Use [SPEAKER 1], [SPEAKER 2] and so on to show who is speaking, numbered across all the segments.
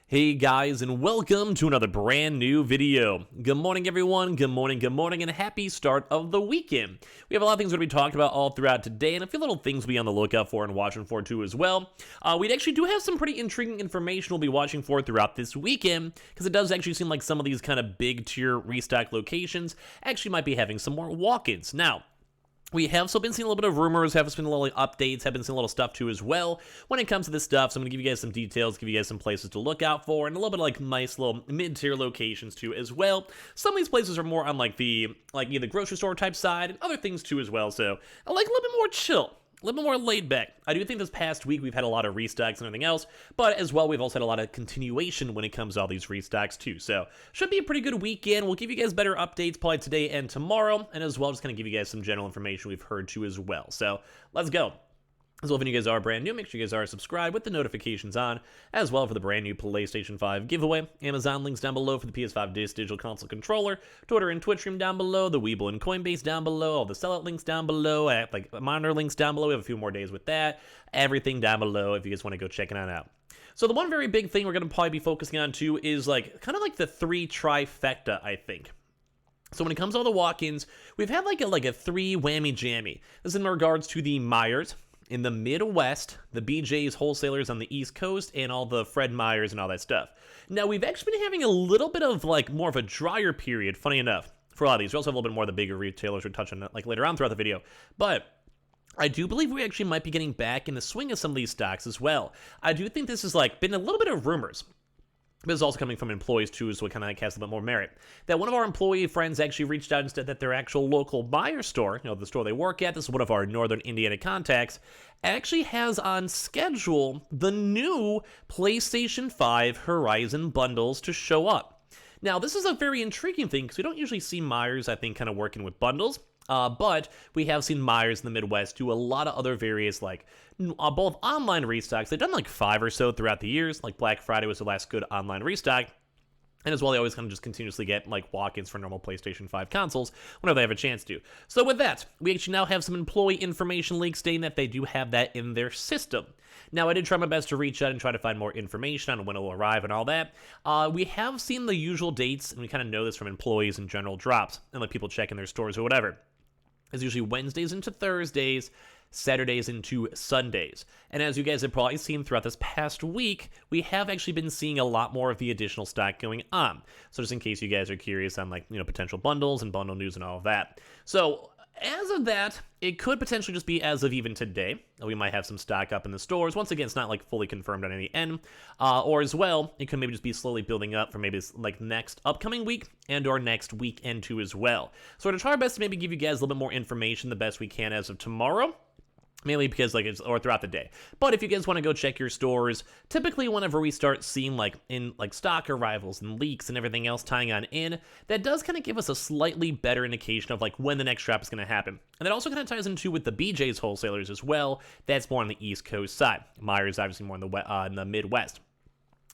[SPEAKER 1] Hey guys, and welcome to another brand new video. Good morning everyone, good morning, and happy start of the weekend. We have a lot of things we're going to be talking about all throughout today, and a few little things to be on the lookout for and watching for too as well. We actually do have some pretty intriguing information we'll be watching for throughout this weekend, because it does actually seem like some of these kind of big tier restock locations actually might be having some more walk-ins. Now, we have still been seeing a little bit of rumors, have been a little updates, have been seeing a little stuff too as well when it comes to this stuff. So I'm going to give you guys some details, give you guys some places to look out for, and a little bit of like nice little mid-tier locations too as well. Some of these places are more on like the either grocery store type side and other things too as well. So I like a little bit more chill. A little bit more laid back. I do think this past week we've had a lot of restocks and everything else, but as well we've also had a lot of continuation when it comes to all these restocks too. So should be a pretty good weekend. We'll give you guys better updates probably today and tomorrow, and as well just kind of give you guys some general information we've heard too as well. So let's go. As well, if you guys are brand new, make sure you guys are subscribed with the notifications on, as well for the brand new PlayStation 5 giveaway. Amazon links down below for the PS5 Digital Console Controller, Twitter and Twitch stream down below, the Webull and Coinbase down below, all the sellout links down below, like monitor links down below. We have a few more days with that. Everything down below if you guys want to go check it out. So the one very big thing we're going to probably be focusing on too is kind of like the three trifecta, I think. So when it comes to all the walk-ins, we've had like a three whammy jammy. This is in regards to the Myers in the Midwest, the BJ's wholesalers on the East Coast, and all the Fred Meyers and all that stuff. Now, we've actually been having a little bit of more of a drier period, funny enough, for a lot of these. We also have a little bit more of the bigger retailers we'll touch on later on throughout the video. But I do believe we actually might be getting back in the swing of some of these stocks as well. I do think this has been a little bit of rumors. But it's also coming from employees too, so it kind of casts a bit more merit. That one of our employee friends actually reached out and said that their actual local buyer store, the store they work at, this is one of our Northern Indiana contacts, actually has on schedule the new PlayStation 5 Horizon bundles to show up. Now, this is a very intriguing thing because we don't usually see Myers, I think, kind of working with bundles. But we have seen Myers in the Midwest do a lot of other various, both online restocks. They've done 5 or so throughout the years. Black Friday was the last good online restock. And as well, they always kind of just continuously get walk-ins for normal PlayStation 5 consoles whenever they have a chance to. So with that, we actually now have some employee information leaks stating that they do have that in their system. Now, I did try my best to reach out and try to find more information on when it will arrive and all that. We have seen the usual dates, and we kind of know this from employees and general drops, and people checking their stores or whatever. It's usually Wednesdays into Thursdays, Saturdays into Sundays. And as you guys have probably seen throughout this past week, we have actually been seeing a lot more of the additional stock going on. So just in case you guys are curious on potential bundles and bundle news and all of that. So as of that, it could potentially just be as of even today. We might have some stock up in the stores. Once again, it's not fully confirmed on any end. Or as well, it could maybe just be slowly building up for maybe next upcoming week and or next weekend too as well. So we're going to try our best to maybe give you guys a little bit more information the best we can as of tomorrow. Mainly because it's or throughout the day. But if you guys want to go check your stores, typically whenever we start seeing stock arrivals and leaks and everything else tying on in, that does kind of give us a slightly better indication of when the next drop is going to happen. And that also kind of ties into with the BJ's wholesalers as well. That's more on the East Coast side. Myers obviously more in the Midwest.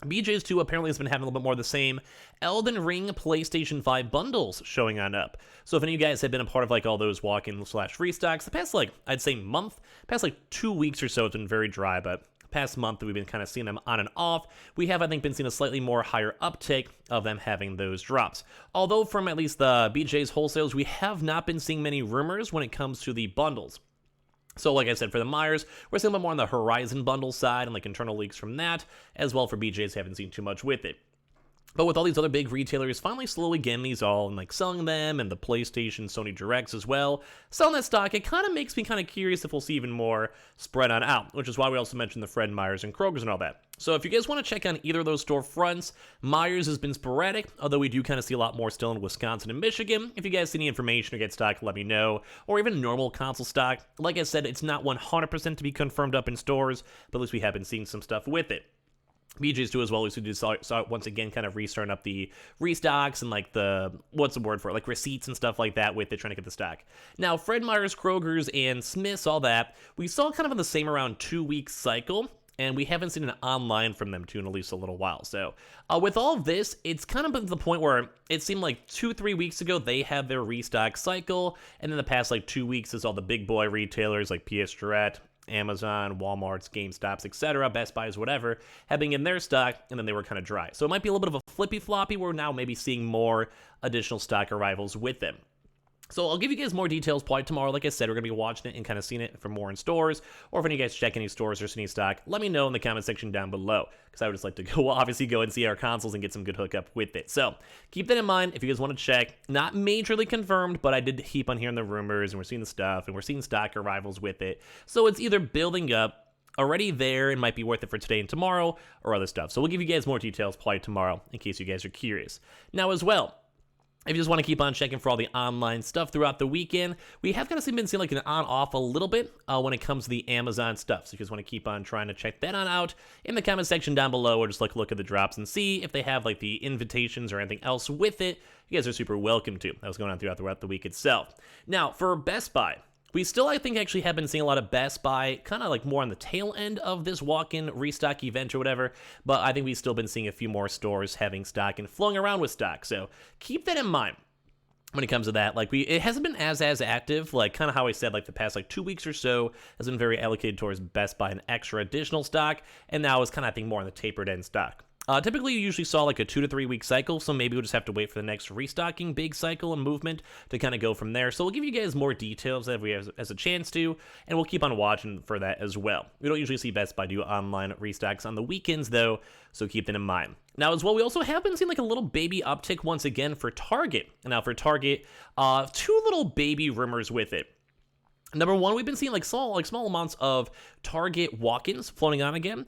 [SPEAKER 1] BJ's too apparently has been having a little bit more of the same Elden Ring PlayStation 5 bundles showing on up. So if any of you guys have been a part of all those walk-in / restocks, the past I'd say month, past 2 weeks or so, it's been very dry, but past month we've been kind of seeing them on and off. We have, I think, been seeing a slightly more higher uptake of them having those drops. Although from at least the BJ's wholesales, we have not been seeing many rumors when it comes to the bundles. So like I said, for the Myers, we're seeing a bit more on the Horizon bundle side and internal leaks from that, as well for BJ's, haven't seen too much with it. But with all these other big retailers finally slowly getting these all and selling them, and the PlayStation, Sony Directs as well, selling that stock, it kind of makes me kind of curious if we'll see even more spread on out, which is why we also mentioned the Fred Meyers and Kroger's and all that. So if you guys want to check on either of those storefronts, Myers has been sporadic, although we do kind of see a lot more still in Wisconsin and Michigan. If you guys see any information or get stock, let me know. Or even normal console stock. Like I said, it's not 100% to be confirmed up in stores, but at least we have been seeing some stuff with it. BJ's too as well, we saw once again kind of restarting up the restocks and the, what's the word for it, receipts and stuff like that with it, trying to get the stock. Now, Fred Meyers, Kroger's, and Smith's, all that, we saw kind of in the same around 2-week cycle, and we haven't seen an online from them too in at least a little while. So with all of this, it's kind of been to the point where it seemed 2-3 weeks ago they had their restock cycle, and then the past 2 weeks is all the big boy retailers like PS Direct, Amazon, Walmart's, GameStops, etc., Best Buys, whatever, having in their stock, and then they were kind of dry. So it might be a little bit of a flippy-floppy. We're now maybe seeing more additional stock arrivals with them. So I'll give you guys more details probably tomorrow. Like I said, we're going to be watching it and kind of seeing it for more in stores. Or if any of you guys check any stores or see any stock, let me know in the comment section down below. Because I would just like to go and see our consoles and get some good hookup with it. So keep that in mind if you guys want to check. Not majorly confirmed, but I did keep on hearing the rumors and we're seeing the stuff and we're seeing stock arrivals with it. So it's either building up, already there, and might be worth it for today and tomorrow, or other stuff. So we'll give you guys more details probably tomorrow in case you guys are curious. Now as well, if you just want to keep on checking for all the online stuff throughout the weekend, we have kind of been seeing like an on-off a little bit when it comes to the Amazon stuff. So if you guys want to keep on trying to check that on out in the comment section down below, or just like look at the drops and see if they have like the invitations or anything else with it, you guys are super welcome to. That was going on throughout the week itself. Now, for Best Buy, we still, I think, actually have been seeing a lot of Best Buy kind of like more on the tail end of this walk-in restock event or whatever, but I think we've still been seeing a few more stores having stock and flowing around with stock, so keep that in mind when it comes to that. Like, it hasn't been as active, like kind of how I said, like the past like 2 weeks or so has been very allocated towards Best Buy and extra additional stock, and now it's kind of, I think, more on the tapered end stock. Typically, you usually saw like a 2 to 3 week cycle, so maybe we'll just have to wait for the next restocking big cycle and movement to kind of go from there. So we'll give you guys more details as we have as a chance to, and we'll keep on watching for that as well. We don't usually see Best Buy do online restocks on the weekends, though, so keep that in mind. Now, as well, we also have been seeing like a little baby uptick once again for Target. Now, for Target, 2 little baby rumors with it. Number one, we've been seeing like small amounts of Target walk-ins floating on again.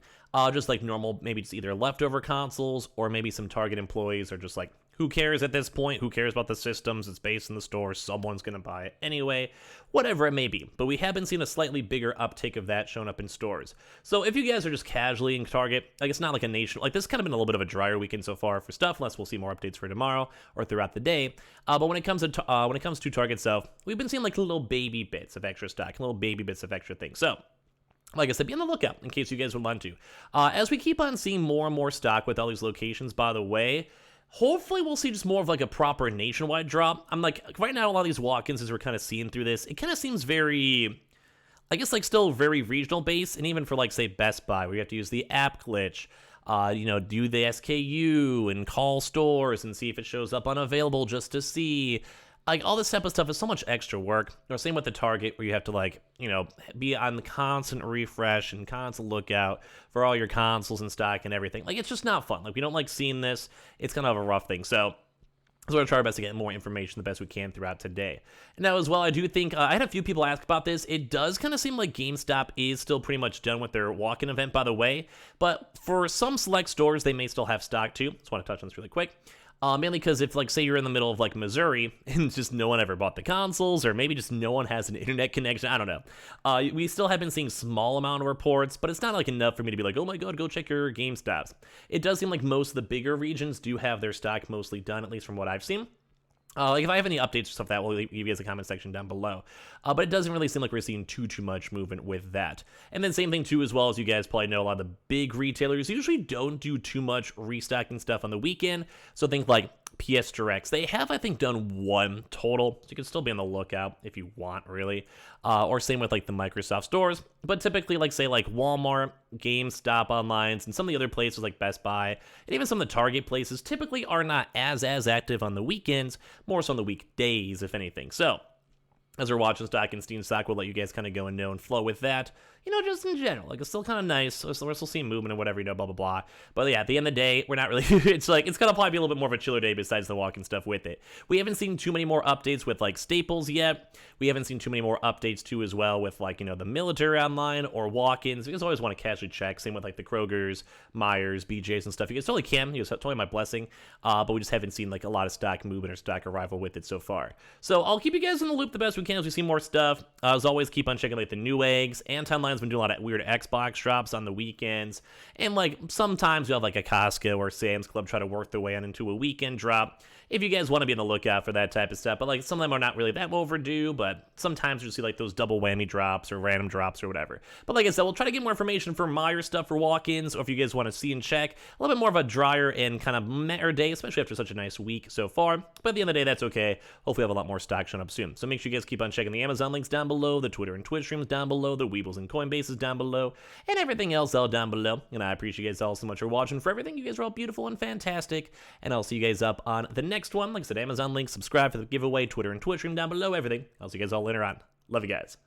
[SPEAKER 1] Just like normal, maybe just either leftover consoles or maybe some Target employees are just like, who cares at this point? Who cares about the systems? It's based in the store. Someone's going to buy it anyway. Whatever it may be. But we have been seeing a slightly bigger uptick of that showing up in stores. So if you guys are just casually in Target, like it's not like a nation, like this has kind of been a little bit of a drier weekend so far for stuff, unless we'll see more updates for tomorrow or throughout the day. But when it comes to Target itself, we've been seeing like little baby bits of extra stock, little baby bits of extra things. So like I said, be on the lookout in case you guys would want to. As we keep on seeing more and more stock with all these locations, by the way, hopefully we'll see just more of like a proper nationwide drop. I'm like, right now, a lot of these walk-ins, as we're kind of seeing through this, it kind of seems very, I guess, like still very regional based. And even for like, say, Best Buy, where you have to use the app glitch, do the SKU and call stores and see if it shows up unavailable just to see. Like, all this type of stuff is so much extra work. Or same with the Target, where you have to, like, be on the constant refresh and constant lookout for all your consoles and stock and everything. Like, it's just not fun. Like, we don't like seeing this. It's kind of a rough thing. So we're going to try our best to get more information the best we can throughout today. Now, as well, I do think, I had a few people ask about this. It does kind of seem like GameStop is still pretty much done with their walk-in event, by the way. But for some select stores, they may still have stock, too. Just want to touch on this really quick. Mainly because if, like, say you're in the middle of, like, Missouri, and just no one ever bought the consoles, or maybe just no one has an internet connection, I don't know. We still have been seeing small amount of reports, but it's not, like, enough for me to be like, oh my god, go check your GameStops. It does seem like most of the bigger regions do have their stock mostly done, at least from what I've seen. Like, if I have any updates or stuff, that will give you guys a comment section down below. But it doesn't really seem like we're seeing too much movement with that. And then same thing, too, as well, as you guys probably know, a lot of the big retailers usually don't do too much restocking stuff on the weekend. So think like PS Directs. They have, I think, done 1 total, so you can still be on the lookout if you want, really. Or same with, like, the Microsoft stores. But typically, like, say, like, Walmart, GameStop online, and some of the other places like Best Buy, and even some of the Target places typically are not as active on the weekends, more so on the weekdays, if anything. So as we're watching stock and Steam stock, we'll let you guys kind of go and know and flow with that. Just in general, like, it's still kind of nice. So we're still seeing movement and whatever, blah, blah, blah. But yeah, at the end of the day, we're not really, it's going to probably be a little bit more of a chiller day besides the walk-in stuff with it. We haven't seen too many more updates with, like, Staples yet. We haven't seen too many more updates, too, as well with, like, the military online or walk-ins. You guys always want to casually check. Same with, like, the Kroger's, Myers, BJ's, and stuff. You guys totally can. It's totally my blessing. But we just haven't seen, like, a lot of stock movement or stock arrival with it so far. So I'll keep you guys in the loop the best we can as we see more stuff. As always, keep on checking, like, the new eggs. Antonline's been doing a lot of weird Xbox drops on the weekends, and like sometimes you'll have like a Costco or Sam's Club try to work their way on into a weekend drop. If you guys want to be on the lookout for that type of stuff, but like some of them are not really that overdue, but sometimes you'll see like those double whammy drops or random drops or whatever. But like I said, we'll try to get more information for Meyer stuff for walk-ins, or if you guys want to see and check, a little bit more of a drier and kind of meh day, especially after such a nice week so far. But at the end of the day, that's okay. Hopefully we have a lot more stock showing up soon. So make sure you guys keep keep on checking the Amazon links down below, the Twitter and Twitch streams down below, the Weebles and Coinbases down below, and everything else all down below. And I appreciate you guys all so much for watching, for everything. You guys are all beautiful and fantastic. And I'll see you guys up on the next one. Like I said, Amazon links, subscribe for the giveaway, Twitter and Twitch stream down below, everything. I'll see you guys all later on. Love you guys.